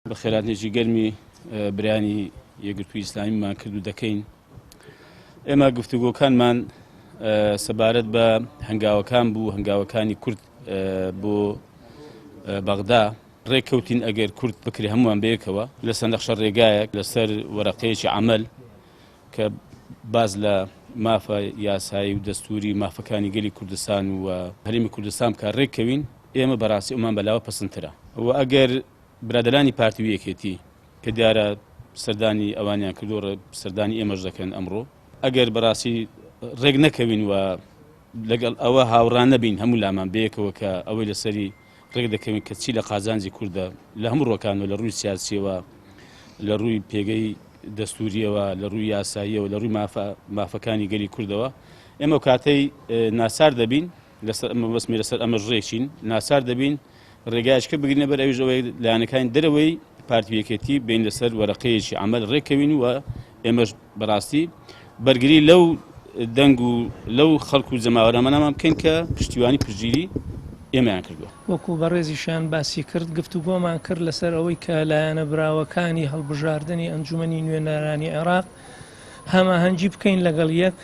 بە خێراتێکی گەرمی برانی یەکگرتووی ئیسلامیمان کرد و دەکەین. ئێمە گفتوگۆکانمان سەبارەت بە هەنگاوەکان بوو، هەنگاوەکانی کورد بۆ بەغدا ڕێککەوتین ئەگەر کورد بکرێ هەمووان بەیەکەوە لەسەر نەخشە ڕێگایەک لەسەر وەرەقەیەکی عەمەل کە باز لە مافە یاسایی و دەستوری مافەکانی گەلی کوردستان و هەرێمی کوردستان بکە ڕێککەوین، ئێمە بەڕاستی ئەومان بەلاوە پەسەندترە. و ئەگەر برادەرانی پارتی یەکێتی کە دیارە سەردانی ئەوانیان کردو سەردانی ئێمەش دەکەن ئەمڕۆ، ئەگەر بەڕاستی ڕێک نەکەوین و لەگەڵ ئەوە هاوڕان نەبین هەموو لامان بەیەکەوە کە ئەوەی لەسەری ڕێک دەکەوین کە چی لە قازانجی کووردە لە هەموو ڕۆکانەوە لە ڕووی سیاسیەوە، لە ڕووی پێگەی دەستوریەوە، لە ڕووی یاساییەوە، لە ڕووی مافەکانی گەلی کوردەوە، ئێمە کاتەی ناسار دەبین بەسمی لەسەر ئەمەش ڕێکچین، ناسار دەبین ڕێگایشکە بگرینە بەر ئەویش ئەوەی لایەنەکانی دەرەوەی پارتی یەکێتی بین لەسەر وەرەقەیەکی عەمەل ڕێککەوین و ئێمەش بەڕاستی بەرگری لەو دەنگ و لەو خەڵک و جەماوەرەمانەمان بکەین کە پشتیوانی پشتگیری ئێمەیان کردووە. وەکو بەڕێزیشان باسی کرد، گفتوگۆمان کرد لەسەر ئەوەی کە لایەنە براوەکانی هەڵبژاردننی ئەنجومەنی نوێنەرانی عێراق هەماهەنگی بکەین لەگەڵ یەک،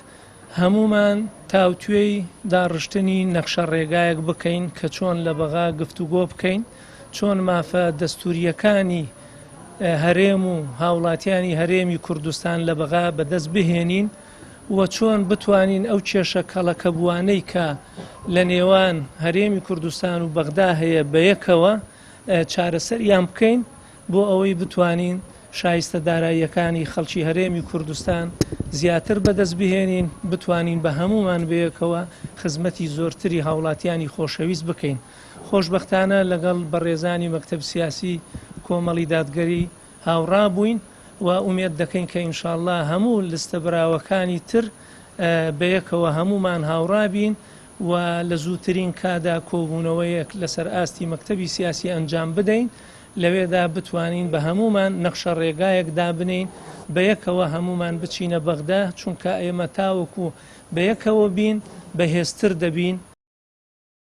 هەمومان تاوتوێی داڕشتنی نەخشە ڕێگایەک بکەین کە چۆن لە بەغا گفتوگۆ بکەین، چۆن مافە دەستوریەکانی هەرێم و هاوڵاتیانی هەرێمی کوردستان لە بەغا بەدەست بهێنین و چۆن بتوانین ئەو کێشە کەڵەکەبوانەی کە لە نێوان هەرێمی کوردستان و بەغدا هەیە بەیەکەوە چارەسەریان بکەین بۆ ئەوەی بتوانین شایستە داراییەکانی خەڵکی هەرێمی کوردستان زیاتر بەدەست بهێنین، بتوانین بە هەمومان بەیەکەوە خزمەتی زۆرتری هاوڵاتیانی خۆشەویست بکەین. خۆشبەختانە لەگەڵ بەڕێزانی مەکتەب سیاسی کۆمەڵی دادگەری هاوڕا بووین و ئومێد دەکەین کە ئینشاءالله هەموو لستە براوەکانی تر بەیەکەوە هەمومان هاوڕابین و لە زووترین کادا کۆبوونەوەیەک لەسەر ئاستی مەکتەبی سیاسی ئەنجام بدەین، لەوێدا بتوانین بە هەمومان نەخشە ڕێگایەک دابنین، بەیەکەوە هەمومان بچینە بەغدا، چونکە ئێمە تاوەکو بەیەکەوە بین بەهێزتر دەبین